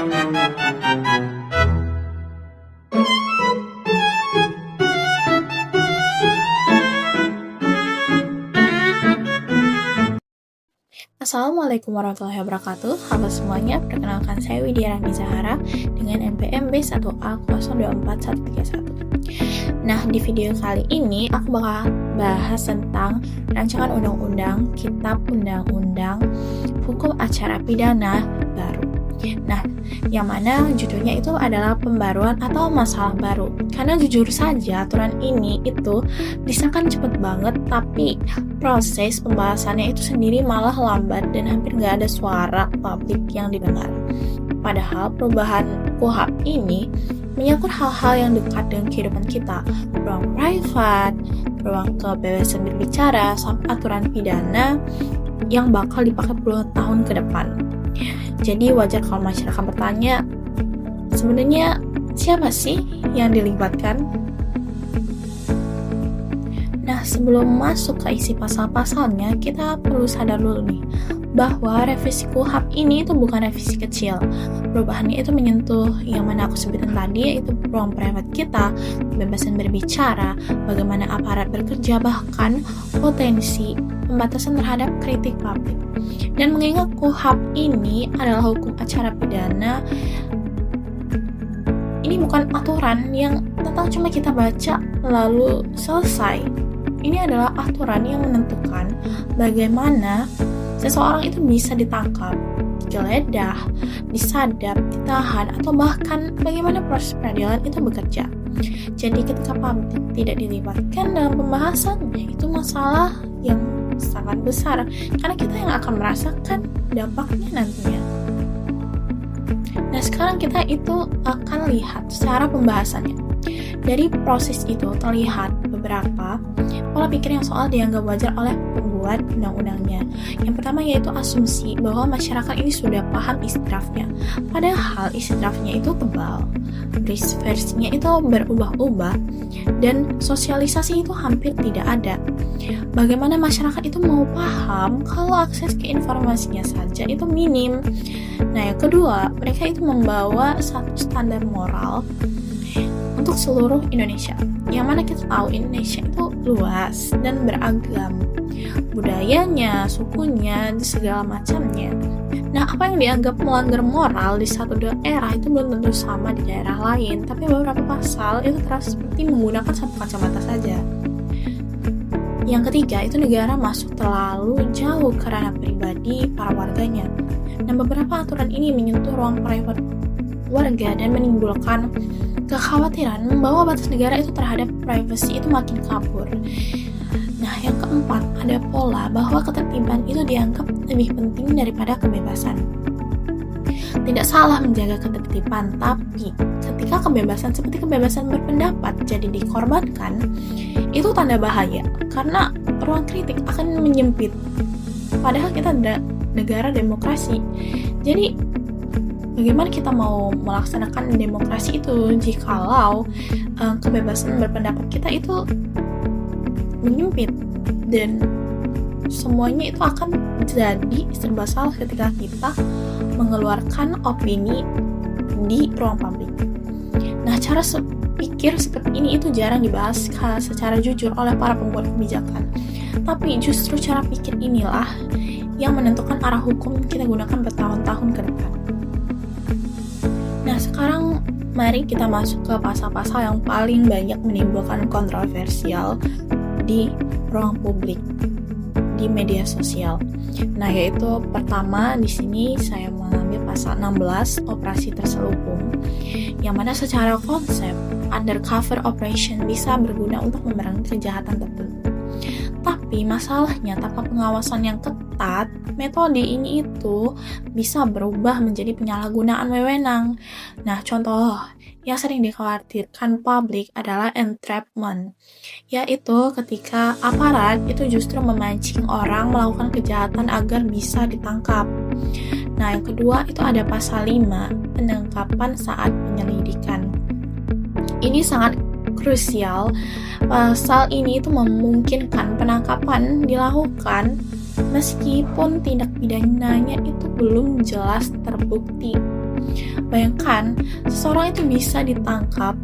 Assalamualaikum warahmatullahi wabarakatuh. Halo semuanya, perkenalkan saya Widya Rahmi Zahara dengan NPM B1A024131. Nah, di video kali ini aku bakal bahas tentang rancangan undang-undang Kitab Undang-Undang Hukum Acara Pidana baru. Nah, yang mana judulnya itu adalah pembaruan atau masalah baru. Karena jujur saja aturan ini itu disahkan cepet banget, tapi proses pembahasannya itu sendiri malah lambat dan hampir nggak ada suara publik yang didengar. Padahal perubahan KUHP ini menyangkut hal-hal yang dekat dengan kehidupan kita, ruang privat, ruang kebebasan berbicara, sampai aturan pidana yang bakal dipakai puluhan tahun ke depan. Jadi wajar kalau masyarakat bertanya, sebenarnya siapa sih yang dilibatkan? Nah, sebelum masuk ke isi pasal-pasalnya, kita perlu sadar dulu nih, bahwa revisi KUHP ini itu bukan revisi kecil. Perubahannya itu menyentuh yang mana aku sebutin tadi, yaitu ruang privat kita, kebebasan berbicara, bagaimana aparat bekerja, bahkan potensi pembatasan terhadap kritik publik. Dan mengingat KUHP ini adalah hukum acara pidana, ini bukan aturan yang tentang cuma kita baca lalu selesai. Ini adalah aturan yang menentukan bagaimana seseorang itu bisa ditangkap, digeledah, disadap, ditahan, atau bahkan bagaimana proses peradilan itu bekerja. Jadi ketika publik tidak dilibatkan dalam pembahasannya, itu masalah yang sangat besar, karena kita yang akan merasakan dampaknya nantinya. Nah, sekarang kita itu akan lihat secara pembahasannya. Dari proses itu terlihat beberapa pola pikir yang soal dianggap wajar oleh pembuat undang-undangnya. Yang pertama yaitu asumsi bahwa masyarakat ini sudah paham isi draftnya. Padahal isi draftnya itu tebal, versinya itu berubah-ubah, dan sosialisasi itu hampir tidak ada. Bagaimana masyarakat itu mau paham kalau akses ke informasinya saja itu minim. Nah, yang kedua, mereka itu membawa satu standar moral untuk seluruh Indonesia, yang mana kita tahu Indonesia itu luas dan beragam, budayanya, sukunya, segala macamnya. Nah, apa yang dianggap melanggar moral di satu daerah itu belum tentu sama di daerah lain, tapi beberapa pasal itu terasa seperti menggunakan satu kacamata saja. Yang ketiga, itu negara masuk terlalu jauh ke ranah pribadi para warganya. Nah, beberapa aturan ini menyentuh ruang private warga dan menimbulkan kekhawatiran bahwa batas negara itu terhadap privasi itu makin kabur. Nah, yang keempat, ada pola bahwa ketertiban itu dianggap lebih penting daripada kebebasan. Tidak salah menjaga ketertiban, tapi ketika kebebasan seperti kebebasan berpendapat jadi dikorbankan, itu tanda bahaya, karena ruang kritik akan menyempit. Padahal kita negara demokrasi. Jadi bagaimana kita mau melaksanakan demokrasi itu jikalau kebebasan berpendapat kita itu menyempit, dan semuanya itu akan jadi serba salah ketika kita mengeluarkan opini di ruang publik. Nah, cara pikir seperti ini itu jarang dibahas secara jujur oleh para pembuat kebijakan. Tapi justru cara pikir inilah yang menentukan arah hukum yang kita gunakan bertahun-tahun ke depan. Nah, sekarang mari kita masuk ke pasal-pasal yang paling banyak menimbulkan kontroversial di ruang publik, di media sosial. Nah, yaitu pertama di sini saya mengambil pasal 16, operasi terselubung, yang mana secara konsep undercover operation bisa berguna untuk memerangi kejahatan tertentu. Tapi masalahnya tanpa pengawasan yang ketat, metode ini itu bisa berubah menjadi penyalahgunaan wewenang. Nah, contoh yang sering dikhawatirkan publik adalah entrapment, yaitu ketika aparat itu justru memancing orang melakukan kejahatan agar bisa ditangkap. Nah, yang kedua itu ada pasal 5, penangkapan saat penyelidikan. Ini sangat krusial. Pasal ini itu memungkinkan penangkapan dilakukan meskipun tindak pidananya itu belum jelas terbukti. Bayangkan, seseorang itu bisa ditangkap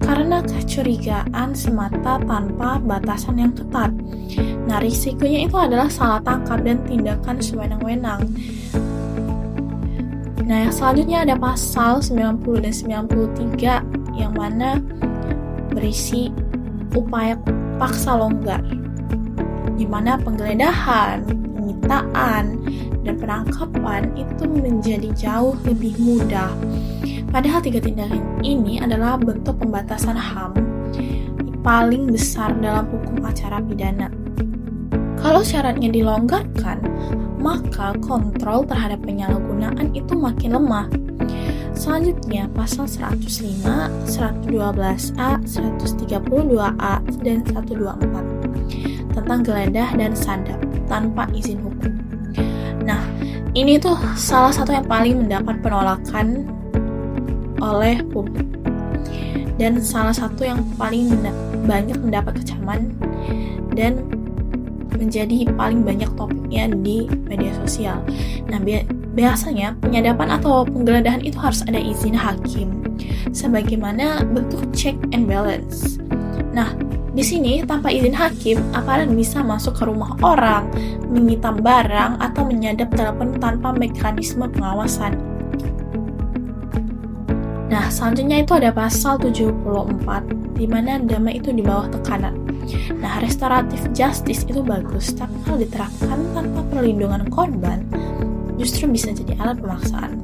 karena kecurigaan semata tanpa batasan yang ketat. Nah, risikonya itu adalah salah tangkap dan tindakan sewenang-wenang. Nah, yang selanjutnya ada pasal 90 dan 93 yang mana berisi upaya paksa longgar, di mana penggeledahan, penyitaan, dan penangkapan itu menjadi jauh lebih mudah. Padahal tiga tindakan ini adalah bentuk pembatasan HAM paling besar dalam hukum acara pidana. Kalau syaratnya dilonggarkan, maka kontrol terhadap penyalahgunaan itu makin lemah. Selanjutnya, pasal 105, 112A, 132A, dan 124 tentang geledah dan sadap tanpa izin hukum. Nah, ini tuh salah satu yang paling mendapat penolakan oleh publik dan salah satu yang paling banyak mendapat kecaman dan menjadi paling banyak topiknya di media sosial. Nah, biasanya penyadapan atau penggeledahan itu harus ada izin hakim sebagaimana bentuk check and balance. Nah, di sini tanpa izin hakim, aparat bisa masuk ke rumah orang, menyita barang atau menyadap telepon tanpa mekanisme pengawasan. Nah, selanjutnya itu ada pasal 74, di mana damai itu di bawah tekanan. Nah, restoratif justice itu bagus, tapi kalau diterapkan tanpa perlindungan korban, justru bisa jadi alat pemaksaan.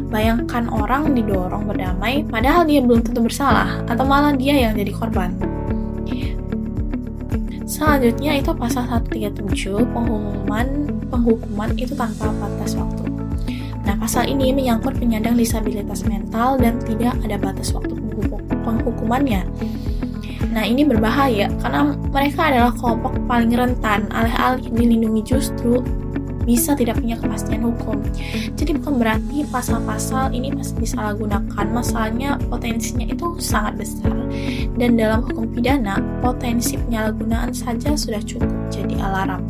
Bayangkan orang didorong berdamai, padahal dia belum tentu bersalah, atau malah dia yang jadi korban. Selanjutnya itu pasal 137, penghukuman itu tanpa batas waktu. Nah, pasal ini menyangkut penyandang disabilitas mental dan tidak ada batas waktu penghukumannya. Nah, ini berbahaya karena mereka adalah kelompok paling rentan, alih-alih dilindungi justru bisa tidak punya kepastian hukum. Jadi bukan berarti pasal-pasal ini masih disalahgunakan, masalahnya potensinya itu sangat besar. Dan dalam hukum pidana, potensi penyalahgunaan saja sudah cukup jadi alarm.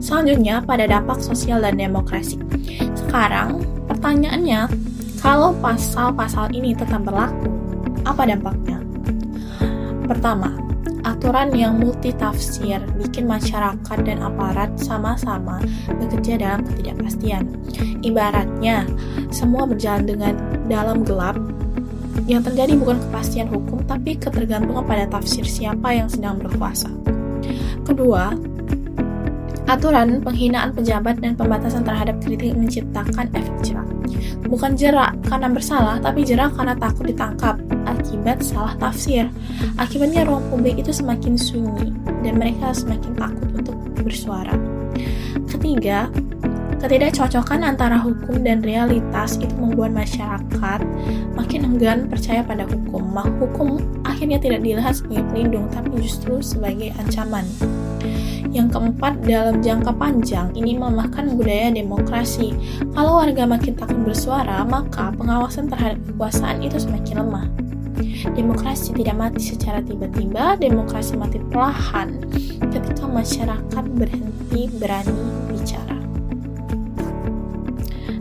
Selanjutnya, pada dampak sosial dan demokrasi. Sekarang, pertanyaannya, kalau pasal-pasal ini tetap berlaku, apa dampaknya? Pertama, aturan yang multitafsir bikin masyarakat dan aparat sama-sama bekerja dalam ketidakpastian. Ibaratnya, semua berjalan dengan dalam gelap. Yang terjadi bukan kepastian hukum, tapi ketergantungan pada tafsir siapa yang sedang berkuasa. Kedua, aturan penghinaan pejabat dan pembatasan terhadap kritik menciptakan efek jerak. Bukan jerak karena bersalah, tapi jerak karena takut ditangkap akibat salah tafsir. Akibatnya ruang publik itu semakin sunyi dan mereka semakin takut untuk bersuara. Ketiga, ketidakcocokan antara hukum dan realitas itu membuat masyarakat makin enggan percaya pada hukum. Hukum akhirnya tidak dilihat sebagai pelindung, tapi justru sebagai ancaman. Yang keempat, dalam jangka panjang, ini melemahkan budaya demokrasi. Kalau warga makin takut bersuara, maka pengawasan terhadap kekuasaan itu semakin lemah. Demokrasi tidak mati secara tiba-tiba, demokrasi mati perlahan ketika masyarakat berhenti berani bicara.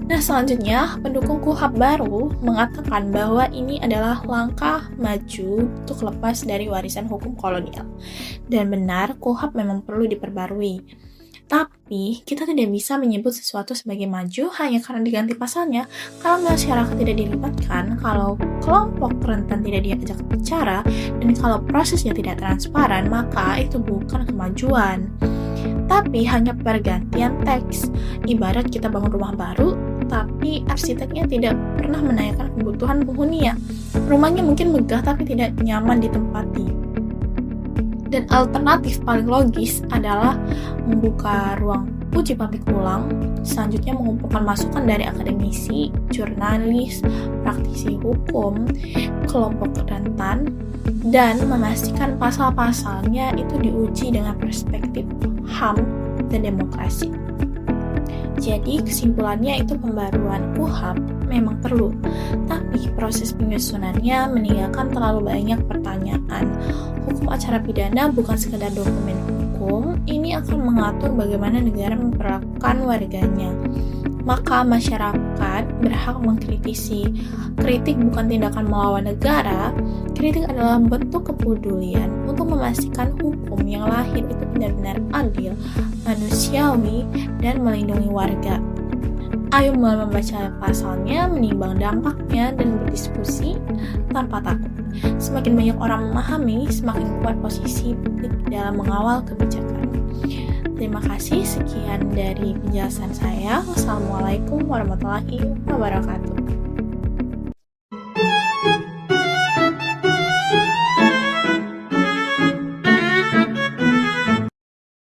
Nah, selanjutnya, pendukung KUHP baru mengatakan bahwa ini adalah langkah maju untuk lepas dari warisan hukum kolonial. Dan benar, KUHP memang perlu diperbarui. Tapi, kita tidak bisa menyebut sesuatu sebagai maju hanya karena diganti pasalnya. Kalau masyarakat tidak dilibatkan, kalau kelompok rentan tidak diajak bicara, dan kalau prosesnya tidak transparan, maka itu bukan kemajuan. Tapi hanya pergantian teks. Ibarat kita bangun rumah baru, tapi arsiteknya tidak pernah menanyakan kebutuhan penghuninya. Rumahnya mungkin megah tapi tidak nyaman ditempati. Dan alternatif paling logis adalah membuka ruang uji publik ulang, selanjutnya mengumpulkan masukan dari akademisi, jurnalis, praktisi hukum, kelompok rentan, dan memastikan pasal-pasalnya itu diuji dengan perspektif HAM dan demokrasi. Jadi kesimpulannya itu pembaruan KUHP memang perlu, tapi proses penyusunannya meninggalkan terlalu banyak pertanyaan. Hukum acara pidana bukan sekedar dokumen hukum, ini akan mengatur bagaimana negara memperlakukan warganya. Maka masyarakat berhak mengkritisi. Kritik bukan tindakan melawan negara, kritik adalah bentuk kepedulian untuk memastikan hukum yang lahir itu benar-benar adil, manusiawi, dan melindungi warga. Ayo mulai membaca pasalnya, menimbang dampaknya, dan berdiskusi tanpa takut. Semakin banyak orang memahami, semakin kuat posisi publik dalam mengawal kebijakan. Terima kasih, sekian dari penjelasan saya. Wassalamualaikum warahmatullahi wabarakatuh.